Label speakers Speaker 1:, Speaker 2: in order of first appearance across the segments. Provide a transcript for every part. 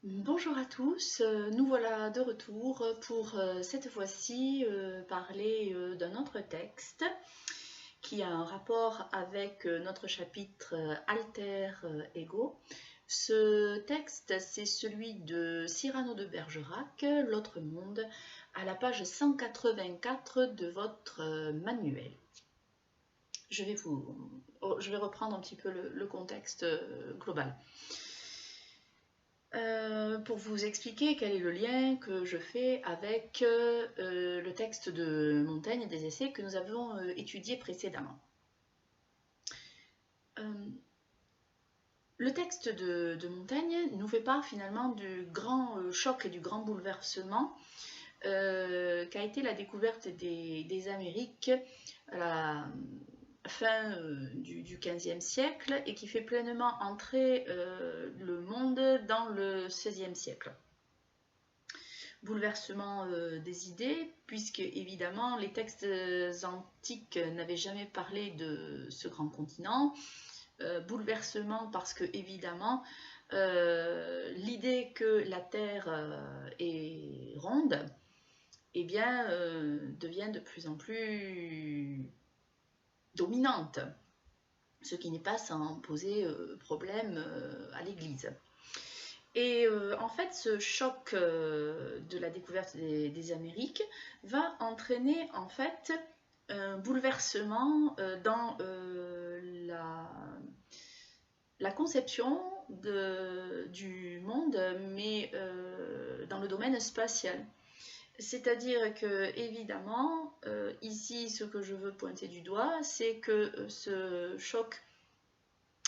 Speaker 1: Bonjour à tous, nous voilà de retour pour cette fois-ci parler d'un autre texte qui a un rapport avec notre chapitre Alter Ego. Ce texte, c'est celui de Cyrano de Bergerac, L'autre monde, à la page 184 de votre manuel. Je vais reprendre un petit peu le contexte global. Pour vous expliquer quel est le lien que je fais avec le texte de Montaigne et des essais que nous avons étudié précédemment. Le texte de Montaigne nous fait part finalement du grand choc et du grand bouleversement qu'a été la découverte des Amériques à la fin du XVe siècle et qui fait pleinement entrer le monde dans le XVIe siècle. Bouleversement des idées, puisque évidemment les textes antiques n'avaient jamais parlé de ce grand continent. Bouleversement parce que évidemment l'idée que la Terre est ronde, eh bien, devient de plus en plus dominante, ce qui n'est pas sans poser problème à l'Église. Et en fait, ce choc de la découverte des Amériques va entraîner en fait un bouleversement dans la conception du monde, mais dans le domaine spatial. C'est-à-dire que, évidemment, ici, ce que je veux pointer du doigt, c'est que ce choc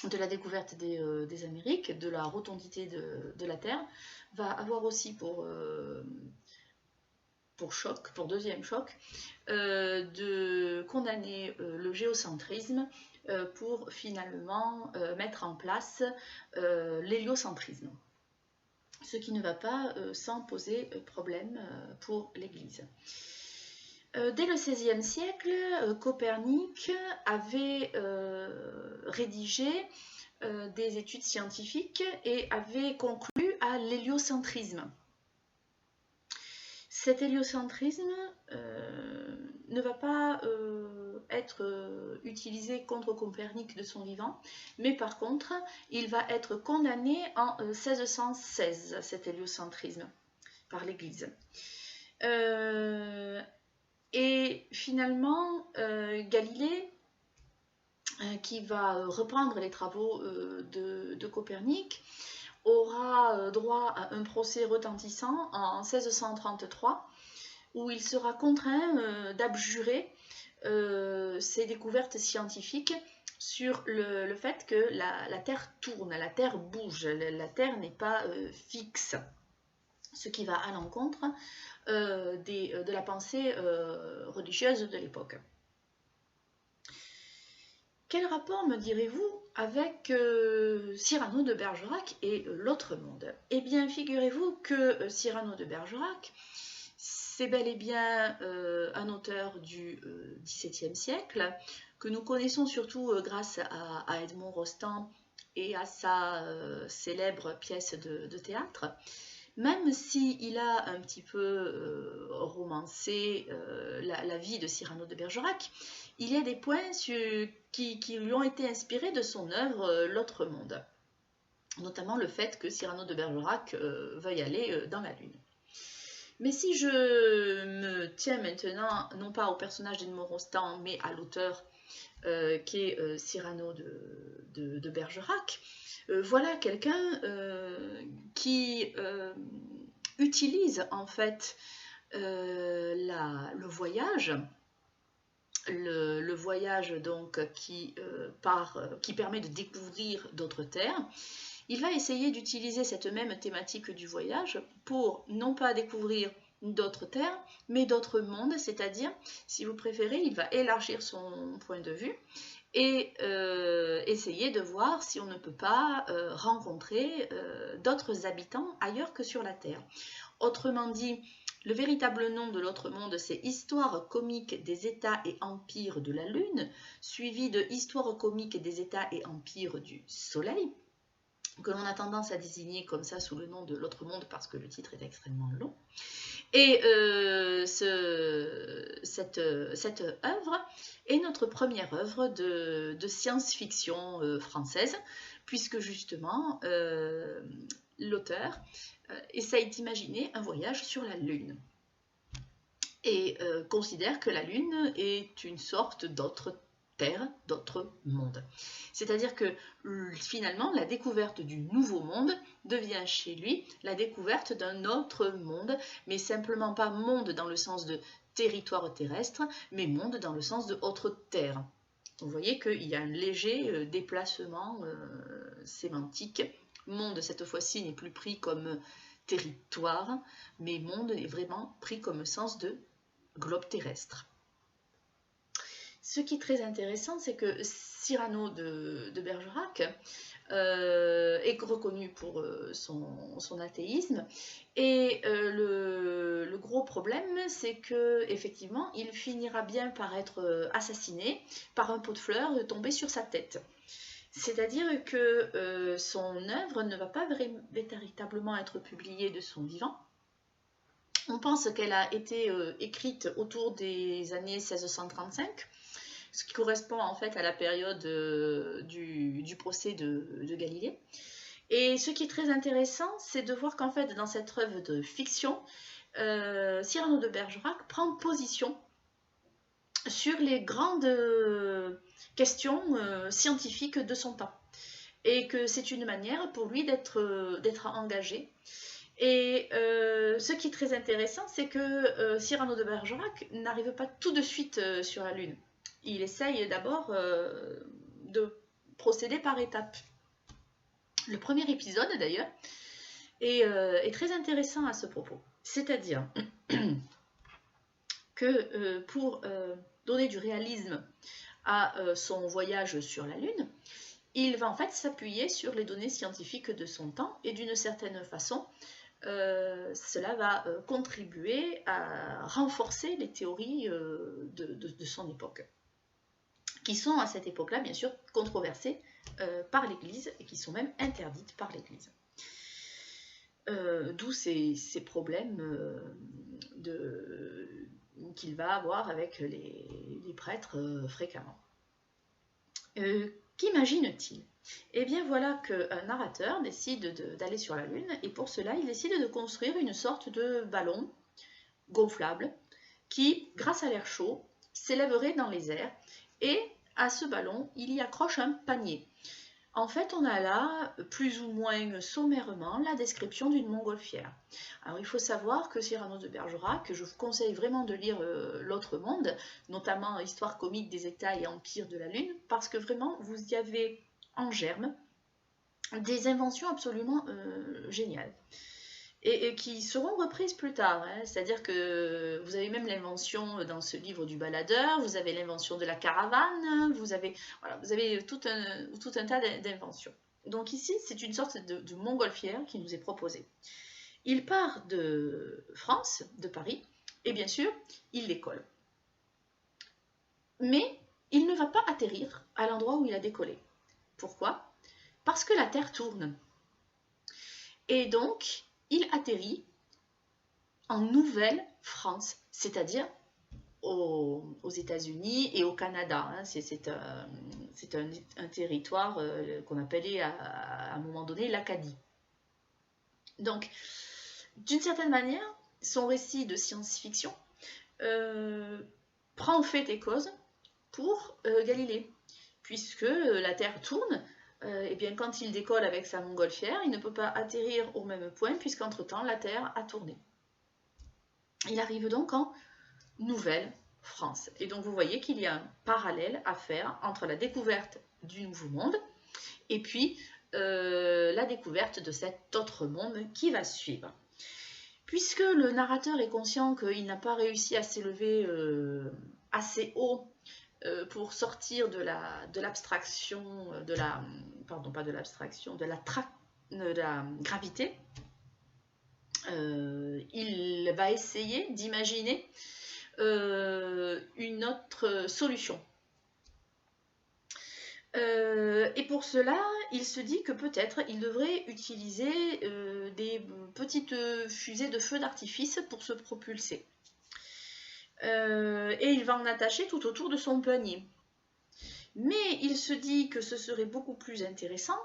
Speaker 1: de la découverte des Amériques, de la rotondité de la Terre, va avoir aussi pour choc, pour deuxième choc, de condamner le géocentrisme pour finalement mettre en place l'héliocentrisme. Ce qui ne va pas sans poser problème pour l'Église. Dès le XVIe siècle, Copernic avait rédigé des études scientifiques et avait conclu à l'héliocentrisme. Cet héliocentrisme ne va pas être utilisé contre Copernic de son vivant, mais par contre, il va être condamné en 1616, cet héliocentrisme, par l'Église. Et finalement, Galilée, qui va reprendre les travaux de Copernic, aura droit à un procès retentissant en 1633, où il sera contraint d'abjurer ses découvertes scientifiques sur le fait que la Terre tourne, la Terre bouge, la Terre n'est pas fixe, ce qui va à l'encontre de la pensée religieuse de l'époque. Quel rapport me direz-vous avec Cyrano de Bergerac et l'autre monde? Eh bien, figurez-vous que Cyrano de Bergerac, c'est bel et bien un auteur du XVIIe siècle, que nous connaissons surtout grâce à Edmond Rostand et à sa célèbre pièce de théâtre. Même s'il a un petit peu romancé la vie de Cyrano de Bergerac, il y a des points qui lui ont été inspirés de son œuvre L'autre monde, notamment le fait que Cyrano de Bergerac veuille aller dans la Lune. Mais si je me tiens maintenant, non pas au personnage d'Edmond Rostand, mais à l'auteur qui est Cyrano de Bergerac, voilà quelqu'un qui utilise en fait le voyage, le voyage donc qui permet de découvrir d'autres terres. Il va essayer d'utiliser cette même thématique du voyage pour non pas découvrir d'autres terres, mais d'autres mondes, c'est-à-dire, si vous préférez, il va élargir son point de vue et essayer de voir si on ne peut pas rencontrer d'autres habitants ailleurs que sur la Terre. Autrement dit, le véritable nom de l'autre monde, c'est Histoire comique des États et empires de la Lune, suivi de Histoire comique des États et empires du Soleil. que l'on a tendance à désigner comme ça sous le nom de l'autre monde parce que le titre est extrêmement long. Et cette œuvre est notre première œuvre de science-fiction française, puisque justement l'auteur essaye d'imaginer un voyage sur la Lune et considère que la Lune est une sorte d'autre terre, d'autre monde. C'est-à-dire que finalement, la découverte du nouveau monde devient chez lui la découverte d'un autre monde, mais simplement pas monde dans le sens de territoire terrestre, mais monde dans le sens de autre terre. Vous voyez qu'il y a un léger déplacement sémantique. Monde, cette fois-ci, n'est plus pris comme territoire, mais monde est vraiment pris comme sens de globe terrestre. Ce qui est très intéressant, c'est que Cyrano de Bergerac est reconnu pour son athéisme, et le gros problème, c'est que effectivement, il finira bien par être assassiné par un pot de fleurs tombé sur sa tête. C'est-à-dire que son œuvre ne va pas véritablement être publiée de son vivant. On pense qu'elle a été écrite autour des années 1635, ce qui correspond en fait à la période du procès de Galilée. Et ce qui est très intéressant, c'est de voir qu'en fait, dans cette œuvre de fiction, Cyrano de Bergerac prend position sur les grandes questions scientifiques de son temps. Et que c'est une manière pour lui d'être engagé. Et ce qui est très intéressant, c'est que Cyrano de Bergerac n'arrive pas tout de suite sur la Lune. Il essaye d'abord de procéder par étapes. Le premier épisode, d'ailleurs, est très intéressant à ce propos. C'est-à-dire que pour donner du réalisme à son voyage sur la Lune, il va en fait s'appuyer sur les données scientifiques de son temps, et d'une certaine façon, cela va contribuer à renforcer les théories de son époque, qui sont à cette époque-là, bien sûr, controversées par l'Église, et qui sont même interdites par l'Église. D'où ces problèmes qu'il va avoir avec les prêtres fréquemment. Qu'imagine-t-il? Eh bien voilà qu'un narrateur décide d'aller sur la Lune, et pour cela il décide de construire une sorte de ballon gonflable qui, grâce à l'air chaud, s'élèverait dans les airs, et à ce ballon il y accroche un panier. En fait, on a là, plus ou moins sommairement, la description d'une montgolfière. Alors, il faut savoir que Cyrano de Bergerac, je vous conseille vraiment de lire L'autre monde, notamment Histoire comique des États et Empire de la Lune, parce que vraiment, vous y avez en germe des inventions absolument géniales. Et qui seront reprises plus tard. Hein. C'est-à-dire que vous avez même l'invention dans ce livre du baladeur, vous avez l'invention de la caravane, vous avez tout un tas d'inventions. Donc ici, c'est une sorte de montgolfière qui nous est proposée. Il part de France, de Paris, et bien sûr, il décolle. Mais il ne va pas atterrir à l'endroit où il a décollé. Pourquoi? Parce que la Terre tourne. Et donc, il atterrit en Nouvelle-France, c'est-à-dire aux États-Unis et au Canada. Hein. C'est un territoire qu'on appelait à un moment donné l'Acadie. Donc, d'une certaine manière, son récit de science-fiction prend fait et cause pour Galilée, puisque la Terre tourne. Et bien quand il décolle avec sa montgolfière, il ne peut pas atterrir au même point, puisqu'entre-temps la Terre a tourné. Il arrive donc en Nouvelle-France. Et donc vous voyez qu'il y a un parallèle à faire entre la découverte du Nouveau Monde et puis la découverte de cet autre monde qui va suivre. Puisque le narrateur est conscient qu'il n'a pas réussi à s'élever assez haut pour sortir de l'abstraction, de la gravité, il va essayer d'imaginer une autre solution. Et pour cela, il se dit que peut-être il devrait utiliser des petites fusées de feu d'artifice pour se propulser. Et il va en attacher tout autour de son panier. Mais il se dit que ce serait beaucoup plus intéressant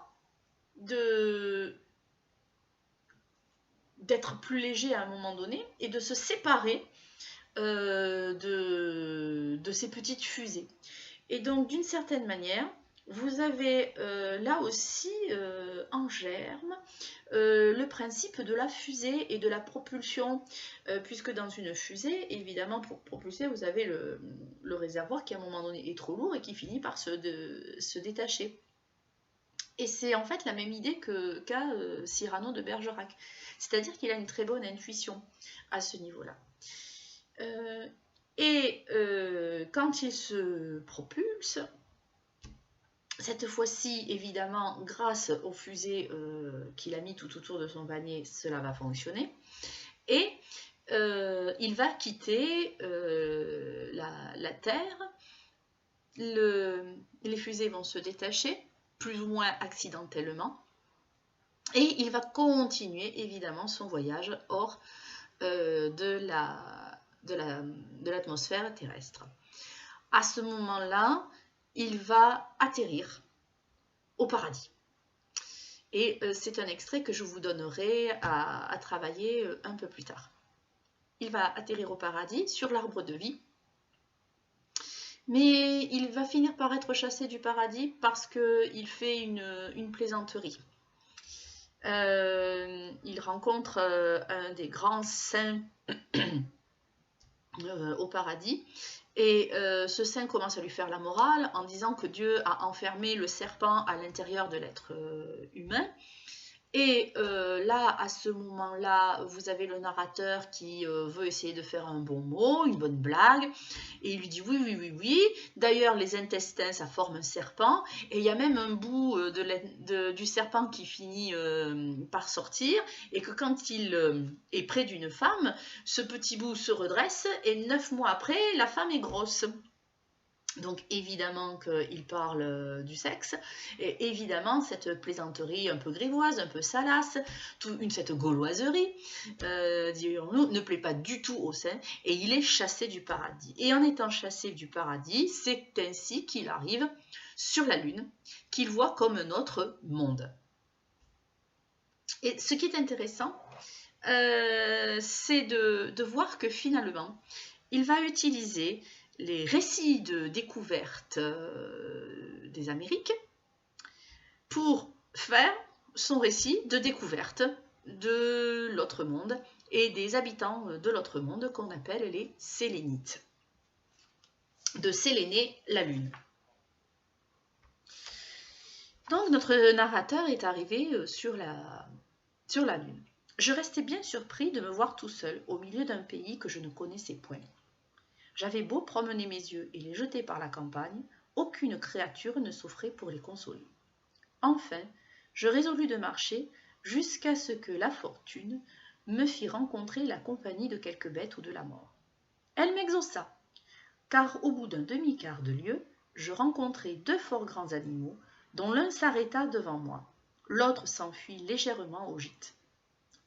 Speaker 1: d'être plus léger à un moment donné et de se séparer de ces petites fusées. Et donc, d'une certaine manière, vous avez là aussi en germe le principe de la fusée et de la propulsion, puisque dans une fusée, évidemment, pour propulser, vous avez le réservoir qui à un moment donné est trop lourd et qui finit par se détacher. Et c'est en fait la même idée qu'a Cyrano de Bergerac, c'est-à-dire qu'il a une très bonne intuition à ce niveau-là. Quand il se propulse, cette fois-ci, évidemment, grâce aux fusées qu'il a mis tout autour de son panier, cela va fonctionner. Et il va quitter la Terre. Les fusées vont se détacher, plus ou moins accidentellement. Et il va continuer, évidemment, son voyage hors de l'atmosphère terrestre. À ce moment-là, il va atterrir au paradis. Et c'est un extrait que je vous donnerai à travailler un peu plus tard. Il va atterrir au paradis sur l'arbre de vie, mais il va finir par être chassé du paradis parce qu'il fait une plaisanterie. Il rencontre un des grands saints au paradis. Et ce saint commence à lui faire la morale en disant que Dieu a enfermé le serpent à l'intérieur de l'être humain. Et là, à ce moment-là, vous avez le narrateur qui veut essayer de faire un bon mot, une bonne blague, et il lui dit oui, oui, oui, oui. D'ailleurs, les intestins, ça forme un serpent, et il y a même un bout du serpent qui finit par sortir, et que quand il est près d'une femme, ce petit bout se redresse, et 9 mois après, la femme est grosse. Donc évidemment qu'il parle du sexe, et évidemment cette plaisanterie un peu grivoise, un peu salace, cette gauloiserie, dirons-nous, ne plaît pas du tout au saint, et il est chassé du paradis. Et en étant chassé du paradis, c'est ainsi qu'il arrive sur la Lune, qu'il voit comme un autre monde. Et ce qui est intéressant, c'est de voir que finalement, il va utiliser les récits de découverte des Amériques pour faire son récit de découverte de l'autre monde et des habitants de l'autre monde qu'on appelle les Sélénites. De Séléné, la Lune. Donc notre narrateur est arrivé sur la Lune. Je restais bien surpris de me voir tout seul au milieu d'un pays que je ne connaissais point. J'avais beau promener mes yeux et les jeter par la campagne, aucune créature ne s'offrait pour les consoler. Enfin, je résolus de marcher jusqu'à ce que la fortune me fit rencontrer la compagnie de quelques bêtes ou de la mort. Elle m'exauça, car au bout d'un demi-quart de lieue, je rencontrai 2 fort grands animaux, dont l'un s'arrêta devant moi, l'autre s'enfuit légèrement au gîte.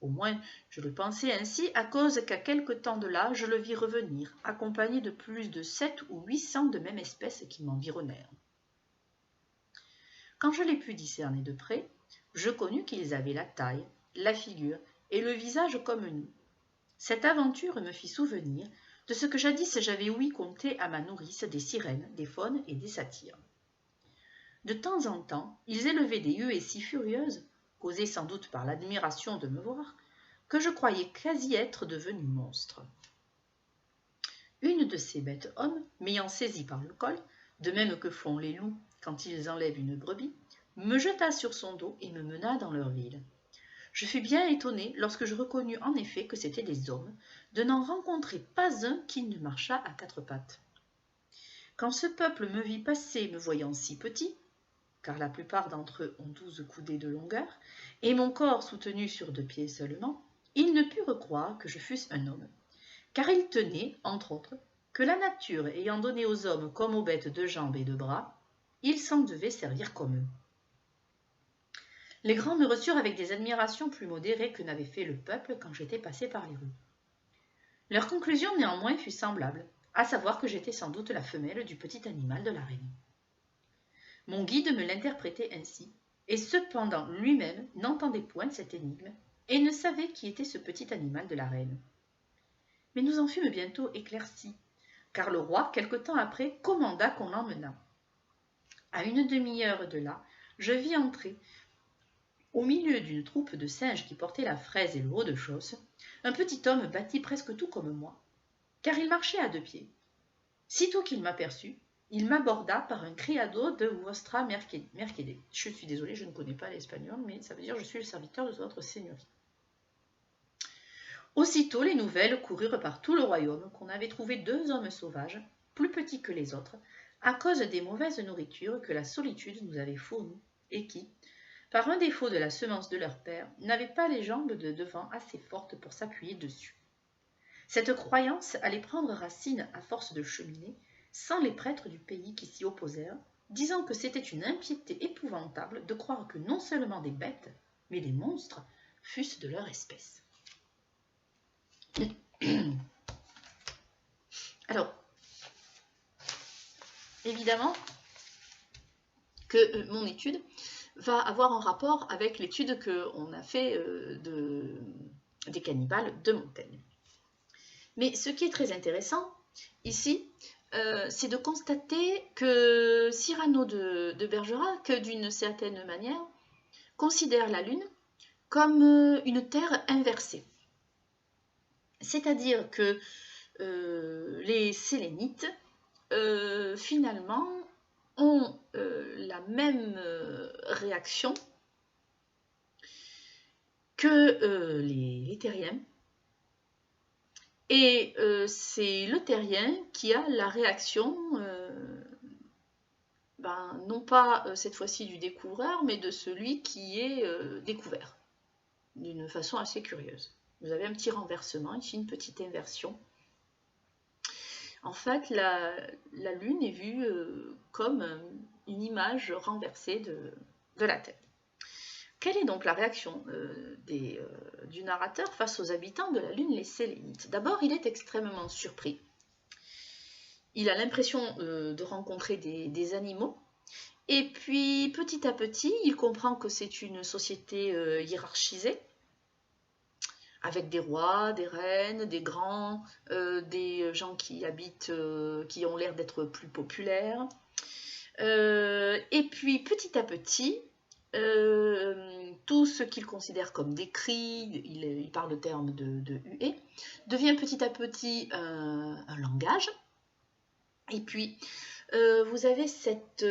Speaker 1: Au moins, je le pensais ainsi à cause qu'à quelque temps de là, je le vis revenir, accompagné de plus de 700 ou 800 de même espèce qui m'environnèrent. Quand je les pus discerner de près, je connus qu'ils avaient la taille, la figure et le visage comme nous. Cette aventure me fit souvenir de ce que jadis j'avais ouï conter à ma nourrice des sirènes, des faunes et des satyres. De temps en temps, ils élevaient des huées si furieuses, causées sans doute par l'admiration de me voir, que je croyais quasi être devenu monstre. Une de ces bêtes hommes, m'ayant saisi par le col, de même que font les loups quand ils enlèvent une brebis, me jeta sur son dos et me mena dans leur ville. Je fus bien étonné lorsque je reconnus en effet que c'étaient des hommes, de n'en rencontrer pas un qui ne marchât à 4 pattes. Quand ce peuple me vit passer me voyant si petit, car la plupart d'entre eux ont 12 coudées de longueur, et mon corps soutenu sur 2 pieds seulement, ils ne purent croire que je fusse un homme, car ils tenaient, entre autres, que la nature ayant donné aux hommes comme aux bêtes 2 jambes et 2 bras, ils s'en devaient servir comme eux. Les grands me reçurent avec des admirations plus modérées que n'avait fait le peuple quand j'étais passé par les rues. Leur conclusion néanmoins fut semblable, à savoir que j'étais sans doute la femelle du petit animal de la reine. Mon guide me l'interprétait ainsi, et cependant lui-même n'entendait point cette énigme, et ne savait qui était ce petit animal de la reine. Mais nous en fûmes bientôt éclaircis, car le roi, quelque temps après, commanda qu'on l'emmenât. À une demi-heure de là, je vis entrer, au milieu d'une troupe de singes qui portaient la fraise et le haut-de-chausse, un petit homme bâti presque tout comme moi, car il marchait à 2 pieds. Sitôt qu'il m'aperçut, il m'aborda par un criado de Vostra Mercede. Je suis désolée, je ne connais pas l'espagnol, mais ça veut dire je suis le serviteur de votre seigneurie. Aussitôt, les nouvelles coururent par tout le royaume qu'on avait trouvé 2 hommes sauvages, plus petits que les autres, à cause des mauvaises nourritures que la solitude nous avait fournies, et qui, par un défaut de la semence de leur père, n'avaient pas les jambes de devant assez fortes pour s'appuyer dessus. Cette croyance allait prendre racine à force de cheminer, sans les prêtres du pays qui s'y opposèrent, disant que c'était une impiété épouvantable de croire que non seulement des bêtes, mais des monstres fussent de leur espèce. Alors, évidemment que mon étude va avoir un rapport avec l'étude qu'on a fait des cannibales de Montaigne. Mais ce qui est très intéressant ici, c'est de constater que Cyrano de Bergerac, d'une certaine manière, considère la Lune comme une terre inversée. C'est-à-dire que les Sélénites, finalement, ont la même réaction que les terriens. Et c'est le terrien qui a la réaction, non pas cette fois-ci du découvreur, mais de celui qui est découvert, d'une façon assez curieuse. Vous avez un petit renversement, ici une petite inversion. En fait, la Lune est vue comme une image renversée de la Terre. Quelle est donc la réaction du narrateur face aux habitants de la Lune, les Sélénites? D'abord, il est extrêmement surpris. Il a l'impression de rencontrer des animaux. Et puis, petit à petit, il comprend que c'est une société hiérarchisée, avec des rois, des reines, des grands, des gens qui habitent, qui ont l'air d'être plus populaires. Et puis, petit à petit, tout ce qu'il considère comme des cris, il parle de termes de huée, devient petit à petit un langage. Et puis, vous avez cette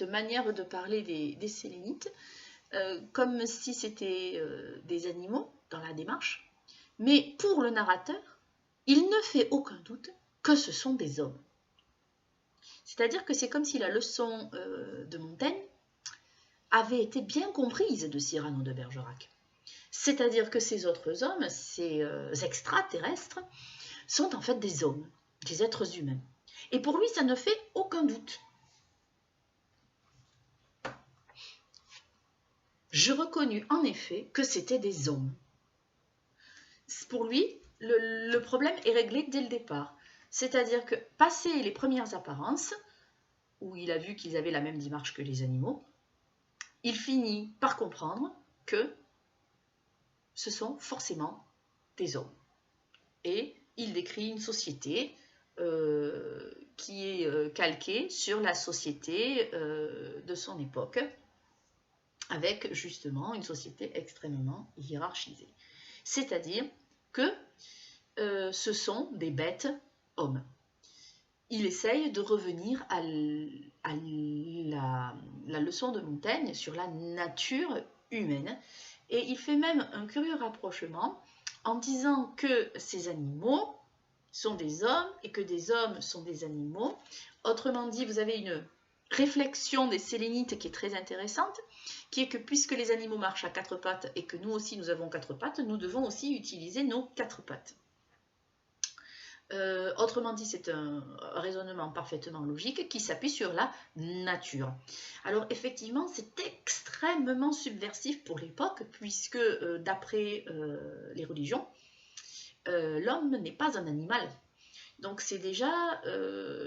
Speaker 1: manière de parler des Sélénites, comme si c'était des animaux dans la démarche, mais pour le narrateur, il ne fait aucun doute que ce sont des hommes. C'est-à-dire que c'est comme si la leçon de Montaigne avait été bien comprise de Cyrano de Bergerac. C'est-à-dire que ces autres hommes, ces extraterrestres, sont en fait des hommes, des êtres humains. Et pour lui, ça ne fait aucun doute. Je reconnus en effet que c'était des hommes. Pour lui, le problème est réglé dès le départ. C'est-à-dire que, passé les premières apparences, où il a vu qu'ils avaient la même démarche que les animaux, il finit par comprendre que ce sont forcément des hommes. Et il décrit une société qui est calquée sur la société de son époque, avec justement une société extrêmement hiérarchisée. C'est-à-dire que ce sont des bêtes hommes. Il essaye de revenir à la leçon de Montaigne sur la nature humaine, et il fait même un curieux rapprochement en disant que ces animaux sont des hommes et que des hommes sont des animaux. Autrement dit, vous avez une réflexion des Sélénites qui est très intéressante, qui est que puisque les animaux marchent à 4 pattes et que nous aussi nous avons 4 pattes, nous devons aussi utiliser nos 4 pattes. Autrement dit, c'est un raisonnement parfaitement logique qui s'appuie sur la nature. Alors effectivement, c'est extrêmement subversif pour l'époque, puisque d'après les religions, l'homme n'est pas un animal. Donc c'est déjà,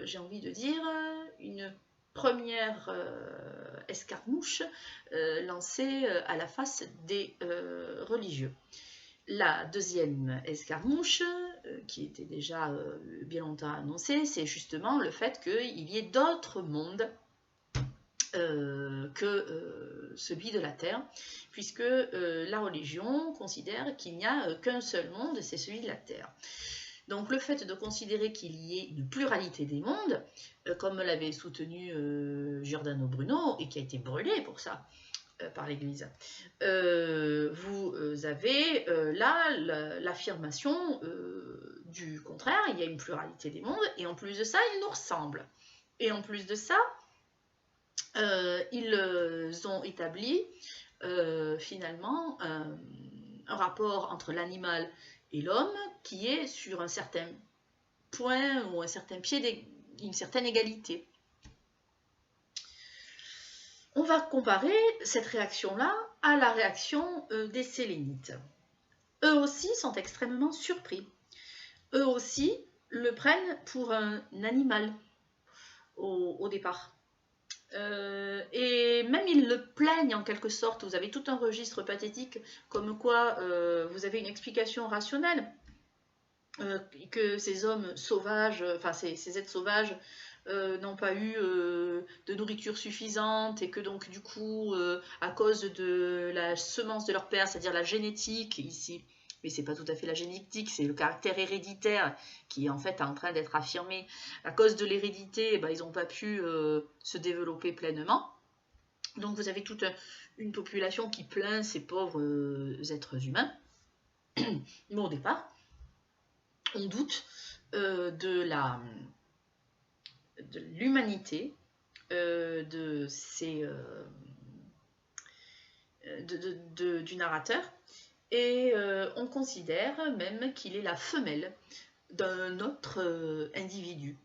Speaker 1: j'ai envie de dire, une première escarmouche lancée à la face des religieux. La deuxième escarmouche, qui était déjà bien longtemps annoncée, c'est justement le fait qu'il y ait d'autres mondes que celui de la Terre, puisque la religion considère qu'il n'y a qu'un seul monde, c'est celui de la Terre. Donc le fait de considérer qu'il y ait une pluralité des mondes, comme l'avait soutenu Giordano Bruno, et qui a été brûlé pour ça, par l'Église. Vous avez là l'affirmation du contraire, il y a une pluralité des mondes, et en plus de ça, ils nous ressemblent. Et en plus de ça, ils ont établi finalement un rapport entre l'animal et l'homme qui est sur un certain point ou un certain pied d'une certaine égalité. On va comparer cette réaction-là à la réaction des Sélénites. Eux aussi sont extrêmement surpris. Eux aussi le prennent pour un animal au départ. Et même ils le plaignent en quelque sorte. Vous avez tout un registre pathétique comme quoi vous avez une explication rationnelle que ces hommes sauvages, enfin ces êtres sauvages n'ont pas eu de nourriture suffisante et que donc du coup à cause de la semence de leur père, c'est-à-dire la génétique ici, mais c'est pas tout à fait la génétique, c'est le caractère héréditaire qui est en fait en train d'être affirmé. À cause de l'hérédité, ils n'ont pas pu se développer pleinement. Donc vous avez toute une population qui plaint ces pauvres êtres humains. Mais au départ, on doute de l'humanité du narrateur, et on considère même qu'il est la femelle d'un autre individu.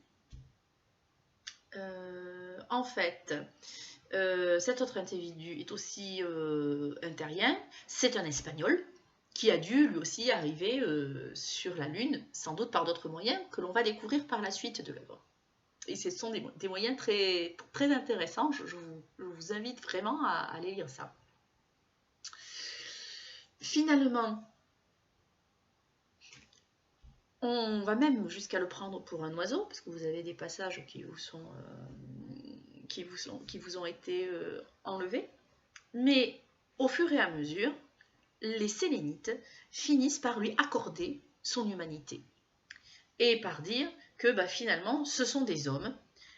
Speaker 1: En fait, cet autre individu est aussi un terrien, c'est un Espagnol qui a dû lui aussi arriver sur la Lune, sans doute par d'autres moyens que l'on va découvrir par la suite de l'œuvre. Et ce sont des moyens très, très intéressants, je vous invite vraiment à aller lire ça. Finalement, on va même jusqu'à le prendre pour un oiseau, parce que vous avez des passages qui vous ont été enlevés. Mais au fur et à mesure, les Sélénites finissent par lui accorder son humanité. Et par dire que finalement, ce sont des hommes,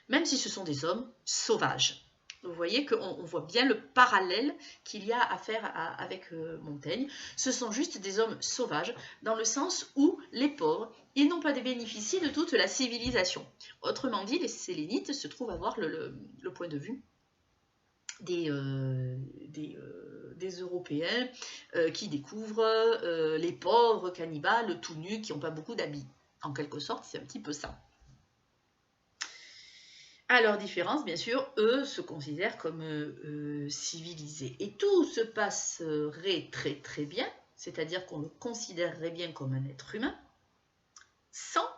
Speaker 1: même si ce sont des hommes sauvages. Vous voyez qu'on voit bien le parallèle qu'il y a à faire avec Montaigne. Ce sont juste des hommes sauvages, dans le sens où les pauvres, ils n'ont pas bénéficié de toute la civilisation. Autrement dit, les Sélénites se trouvent avoir le point de vue des Européens qui découvrent les pauvres cannibales tout nus qui n'ont pas beaucoup d'habits. En quelque sorte, c'est un petit peu ça. À leur différence, bien sûr, eux se considèrent comme civilisés. Et tout se passerait très très bien, c'est-à-dire qu'on le considérerait bien comme un être humain, sans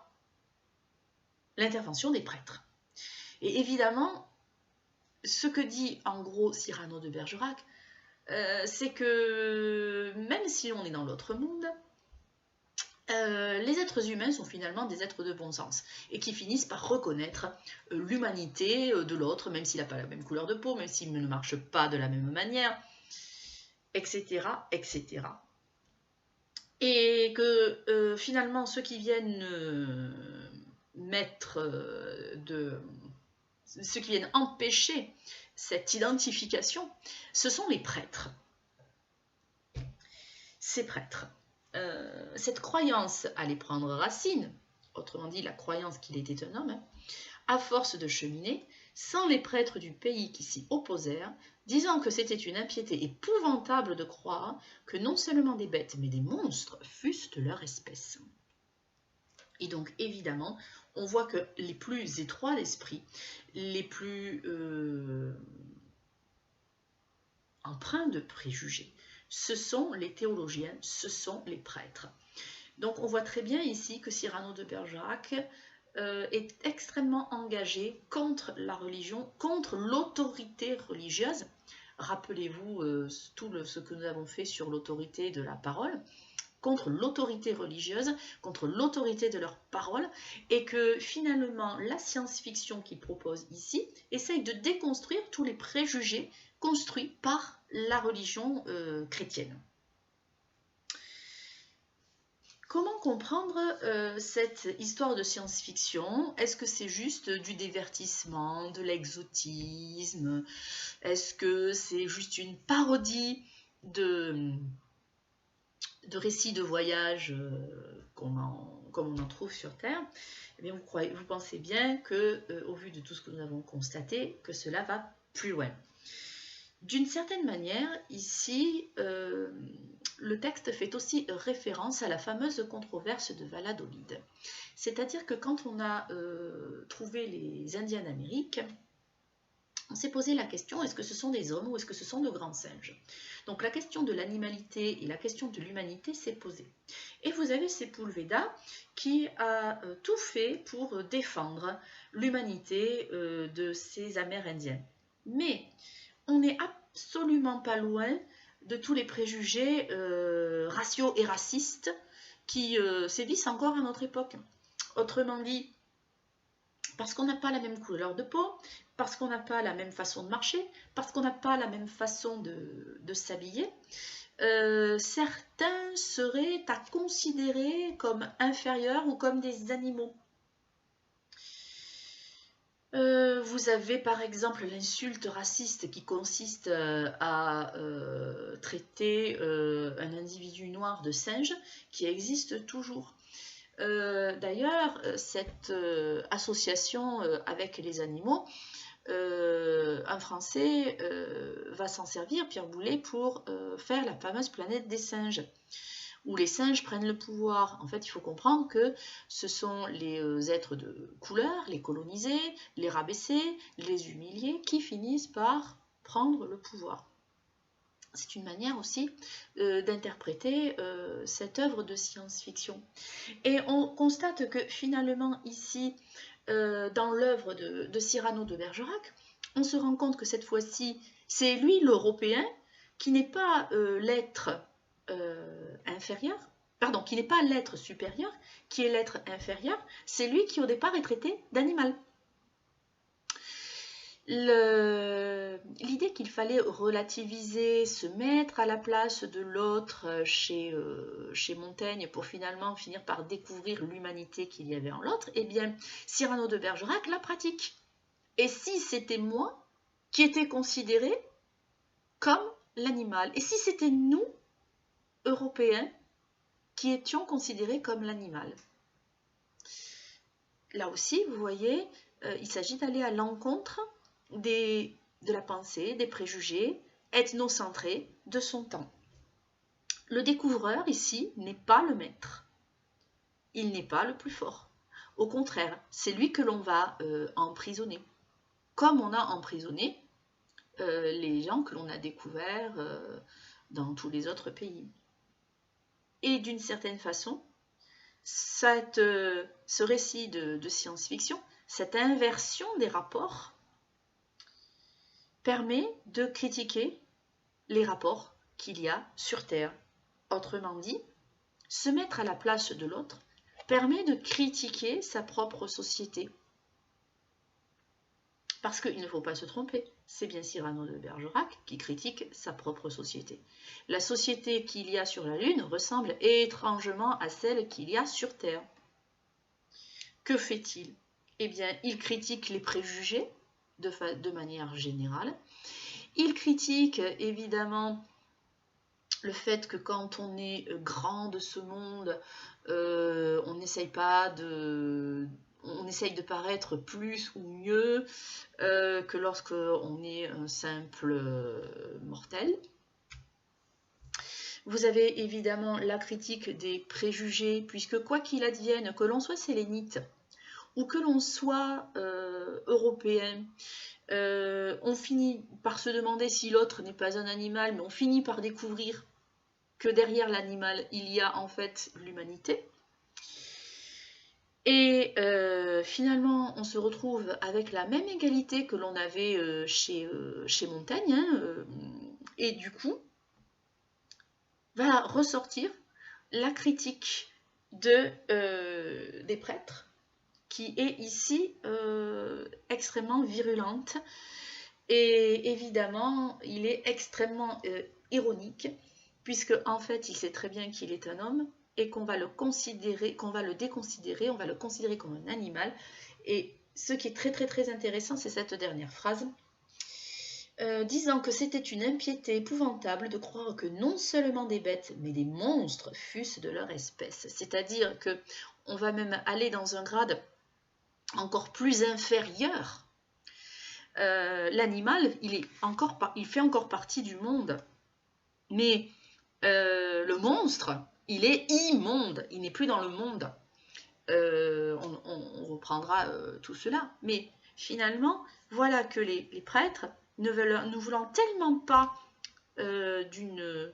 Speaker 1: l'intervention des prêtres. Et évidemment, ce que dit en gros Cyrano de Bergerac, c'est que même si on est dans l'autre monde, les êtres humains sont finalement des êtres de bon sens et qui finissent par reconnaître l'humanité de l'autre, même s'il n'a pas la même couleur de peau, même s'il ne marche pas de la même manière, etc. etc. Et que finalement ceux qui viennent ceux qui viennent empêcher cette identification, ce sont les prêtres. Ces prêtres. Cette croyance allait prendre racine, autrement dit la croyance qu'il était un homme, à force de cheminer, sans les prêtres du pays qui s'y opposèrent, disant que c'était une impiété épouvantable de croire que non seulement des bêtes, mais des monstres fussent de leur espèce. Et donc évidemment, on voit que les plus étroits d'esprit, les plus empreints de préjugés, ce sont les théologiens, ce sont les prêtres. Donc on voit très bien ici que Cyrano de Bergerac est extrêmement engagé contre la religion, contre l'autorité religieuse. Rappelez-vous ce que nous avons fait sur l'autorité de la parole, contre l'autorité religieuse, contre l'autorité de leur parole, et que finalement la science-fiction qu'il propose ici essaye de déconstruire tous les préjugés construits par la religion chrétienne. Comment comprendre cette histoire de science-fiction? Est-ce que c'est juste du divertissement, de l'exotisme? Est-ce que c'est juste une parodie de récits de voyage comme on en trouve sur Terre? Eh bien, vous pensez bien que, au vu de tout ce que nous avons constaté, que cela va plus loin. D'une certaine manière, ici, le texte fait aussi référence à la fameuse controverse de Valladolid. C'est-à-dire que quand on a trouvé les Indiens d'Amérique, on s'est posé la question, est-ce que ce sont des hommes ou est-ce que ce sont de grands singes? Donc la question de l'animalité et la question de l'humanité s'est posée. Et vous avez Sepúlveda qui a tout fait pour défendre l'humanité de ces Amérindiens. Mais on n'est absolument pas loin de tous les préjugés raciaux et racistes qui sévissent encore à notre époque. Autrement dit, parce qu'on n'a pas la même couleur de peau, parce qu'on n'a pas la même façon de marcher, parce qu'on n'a pas la même façon de s'habiller, certains seraient à considérer comme inférieurs ou comme des animaux. Vous avez par exemple l'insulte raciste qui consiste à traiter un individu noir de singe, qui existe toujours. D'ailleurs, cette association avec les animaux, un Français va s'en servir, Pierre Boulez, pour faire la fameuse planète des singes, où les singes prennent le pouvoir. En fait, il faut comprendre que ce sont les êtres de couleur, les colonisés, les rabaissés, les humiliés, qui finissent par prendre le pouvoir. C'est une manière aussi d'interpréter cette œuvre de science-fiction. Et on constate que finalement ici, dans l'œuvre de Cyrano de Bergerac, on se rend compte que cette fois-ci, c'est lui l'Européen qui n'est pas l'être inférieur, pardon, qui n'est pas l'être supérieur, qui est l'être inférieur, c'est lui qui au départ est traité d'animal. L'idée qu'il fallait relativiser, se mettre à la place de l'autre chez Montaigne pour finalement finir par découvrir l'humanité qu'il y avait en l'autre, eh bien Cyrano de Bergerac la pratique. Et si c'était moi qui étais considéré comme l'animal? Et si c'était nous, Européens, qui étions considérés comme l'animal? Là aussi, vous voyez, il s'agit d'aller à l'encontre de la pensée, des préjugés ethnocentrés de son temps. Le découvreur ici n'est pas le maître, il n'est pas le plus fort. Au contraire, c'est lui que l'on va emprisonner, comme on a emprisonné les gens que l'on a découverts dans tous les autres pays. Et d'une certaine façon, ce récit de science-fiction, cette inversion des rapports, permet de critiquer les rapports qu'il y a sur Terre. Autrement dit, se mettre à la place de l'autre permet de critiquer sa propre société. Parce qu'il ne faut pas se tromper, c'est bien Cyrano de Bergerac qui critique sa propre société. La société qu'il y a sur la Lune ressemble étrangement à celle qu'il y a sur Terre. Que fait-il? Eh bien, il critique les préjugés de manière générale. Il critique évidemment le fait que quand on est grand de ce monde, on essaye de paraître plus ou mieux que lorsqu'on est un simple mortel. Vous avez évidemment la critique des préjugés, puisque quoi qu'il advienne, que l'on soit sélénite ou que l'on soit européen, on finit par se demander si l'autre n'est pas un animal, mais on finit par découvrir que derrière l'animal, il y a en fait l'humanité. Et finalement, on se retrouve avec la même égalité que l'on avait chez Montaigne, hein, et du coup, va ressortir la critique des prêtres, qui est ici extrêmement virulente, et évidemment, il est extrêmement ironique, puisque en fait, il sait très bien qu'il est un homme, et qu'on va le considérer, qu'on va le déconsidérer, on va le considérer comme un animal. Et ce qui est très très très intéressant, c'est cette dernière phrase, disant que c'était une impiété épouvantable de croire que non seulement des bêtes, mais des monstres fussent de leur espèce. C'est-à-dire que on va même aller dans un grade encore plus inférieur. L'animal, il fait encore partie du monde, mais le monstre, il est immonde, il n'est plus dans le monde. On reprendra tout cela. Mais finalement, voilà que les prêtres, ne voulant tellement pas d'une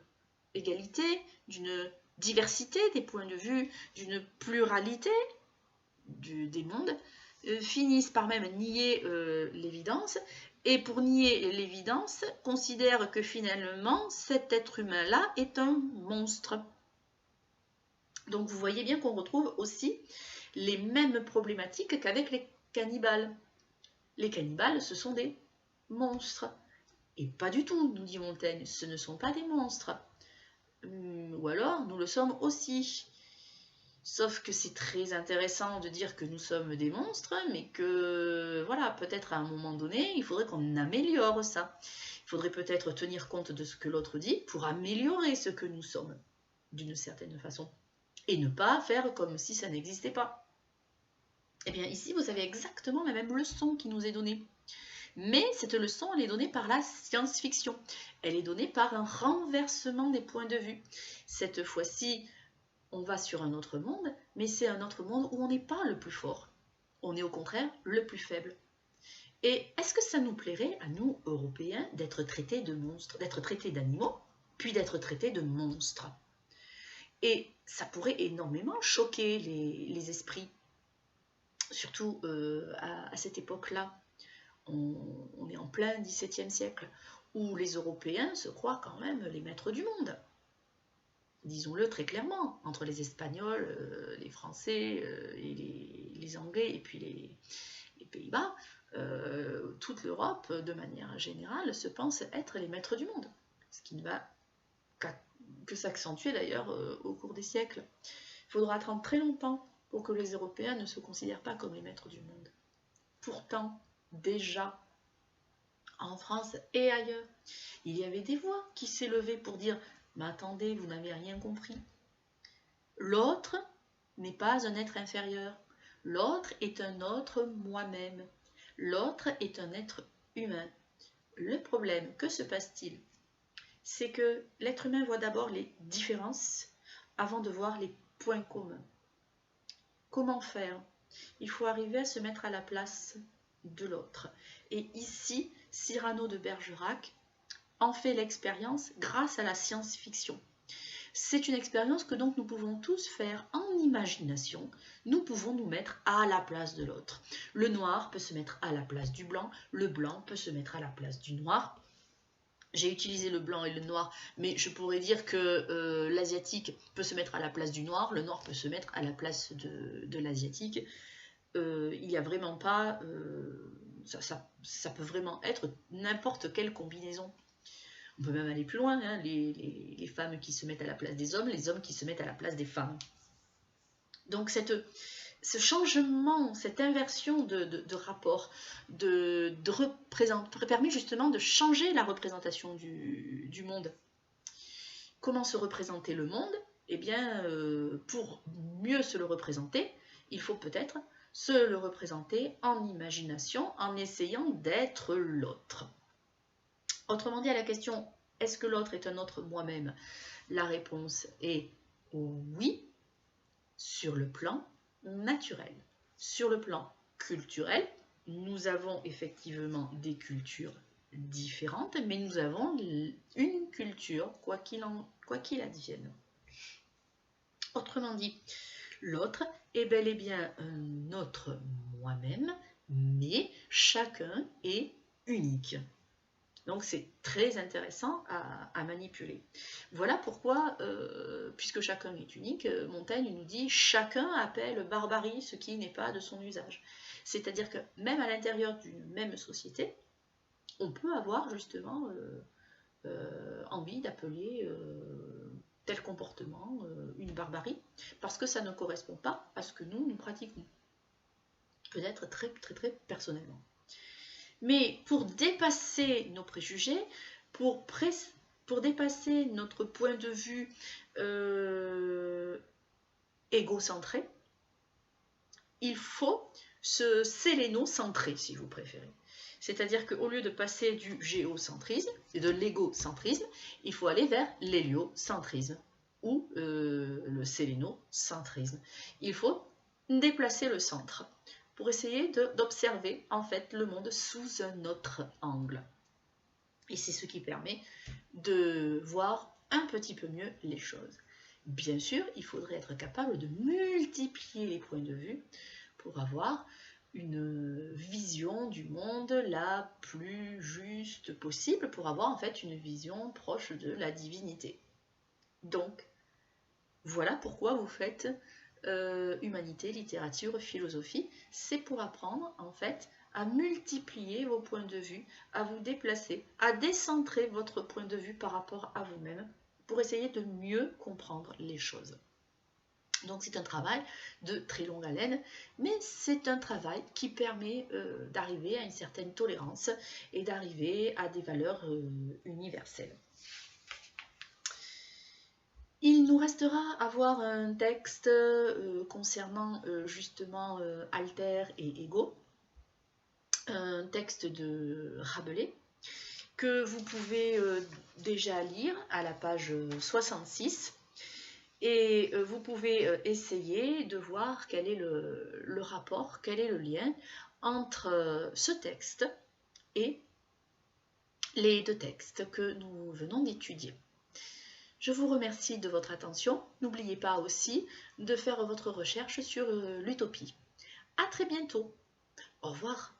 Speaker 1: égalité, d'une diversité des points de vue, d'une pluralité des mondes, finissent par même nier l'évidence, et pour nier l'évidence, considèrent que finalement, cet être humain-là est un monstre. Donc vous voyez bien qu'on retrouve aussi les mêmes problématiques qu'avec les cannibales. Les cannibales, ce sont des monstres. Et pas du tout, nous dit Montaigne, ce ne sont pas des monstres. Ou alors, nous le sommes aussi. Sauf que c'est très intéressant de dire que nous sommes des monstres, mais que, voilà, peut-être à un moment donné, il faudrait qu'on améliore ça. Il faudrait peut-être tenir compte de ce que l'autre dit pour améliorer ce que nous sommes, d'une certaine façon. Et ne pas faire comme si ça n'existait pas. Eh bien, ici, vous avez exactement la même leçon qui nous est donnée. Mais cette leçon, elle est donnée par la science-fiction. Elle est donnée par un renversement des points de vue. Cette fois-ci, on va sur un autre monde, mais c'est un autre monde où on n'est pas le plus fort. On est au contraire le plus faible. Et est-ce que ça nous plairait, à nous, Européens, d'être traités de monstres, d'être traités d'animaux, puis d'être traités de monstres? Et ça pourrait énormément choquer les esprits, surtout à cette époque-là. On est en plein XVIIe siècle, où les Européens se croient quand même les maîtres du monde. Disons-le très clairement, entre les Espagnols, les Français, et les Anglais, et puis les Pays-Bas, toute l'Europe, de manière générale, se pense être les maîtres du monde. Ce qui ne va que s'accentuer d'ailleurs au cours des siècles. Il faudra attendre très longtemps pour que les Européens ne se considèrent pas comme les maîtres du monde. Pourtant, déjà, en France et ailleurs, il y avait des voix qui s'élevaient pour dire « Mais attendez, vous n'avez rien compris. L'autre n'est pas un être inférieur. L'autre est un autre moi-même. L'autre est un être humain. » Le problème, que se passe-t-il? C'est que l'être humain voit d'abord les différences avant de voir les points communs. Comment faire? Il faut arriver à se mettre à la place de l'autre. Et ici, Cyrano de Bergerac en fait l'expérience grâce à la science-fiction. C'est une expérience que donc nous pouvons tous faire en imagination. Nous pouvons nous mettre à la place de l'autre. Le noir peut se mettre à la place du blanc, le blanc peut se mettre à la place du noir. J'ai utilisé le blanc et le noir, mais je pourrais dire que l'asiatique peut se mettre à la place du noir, le noir peut se mettre à la place de l'asiatique. Il n'y a vraiment pas... ça peut vraiment être n'importe quelle combinaison. On peut même aller plus loin, hein, les femmes qui se mettent à la place des hommes, les hommes qui se mettent à la place des femmes. Donc ce changement, cette inversion de rapport, permet justement de changer la représentation du monde. Comment se représenter le monde? Eh bien, pour mieux se le représenter, il faut peut-être se le représenter en imagination, en essayant d'être l'autre. Autrement dit, à la question Est-ce que l'autre est un autre moi-même? La réponse est oui, sur le plan naturel. Sur le plan culturel, nous avons effectivement des cultures différentes, mais nous avons une culture, quoi qu'il advienne. Autrement dit, l'autre est bel et bien un autre moi-même, mais chacun est unique. Donc c'est très intéressant à manipuler. Voilà pourquoi, puisque chacun est unique, Montaigne nous dit « chacun appelle barbarie ce qui n'est pas de son usage ». C'est-à-dire que même à l'intérieur d'une même société, on peut avoir justement envie d'appeler tel comportement une barbarie, parce que ça ne correspond pas à ce que nous pratiquons. Peut-être très personnellement. Mais pour dépasser nos préjugés, pour dépasser notre point de vue égocentré, il faut se sélénocentrer, si vous préférez. C'est-à-dire qu'au lieu de passer du géocentrisme et de l'égocentrisme, il faut aller vers l'héliocentrisme ou le sélénocentrisme. Il faut déplacer le centre pour essayer d'observer en fait le monde sous un autre angle. Et c'est ce qui permet de voir un petit peu mieux les choses. Bien sûr, il faudrait être capable de multiplier les points de vue pour avoir une vision du monde la plus juste possible, pour avoir en fait une vision proche de la divinité. Donc, voilà pourquoi vous faites humanité, littérature, philosophie, c'est pour apprendre en fait à multiplier vos points de vue, à vous déplacer, à décentrer votre point de vue par rapport à vous-même pour essayer de mieux comprendre les choses. Donc c'est un travail de très longue haleine, mais c'est un travail qui permet d'arriver à une certaine tolérance et d'arriver à des valeurs universelles. Il nous restera à voir un texte concernant justement alter et ego, un texte de Rabelais que vous pouvez déjà lire à la page 66 et vous pouvez essayer de voir quel est le rapport, quel est le lien entre ce texte et les deux textes que nous venons d'étudier. Je vous remercie de votre attention. N'oubliez pas aussi de faire votre recherche sur l'utopie. À très bientôt. Au revoir.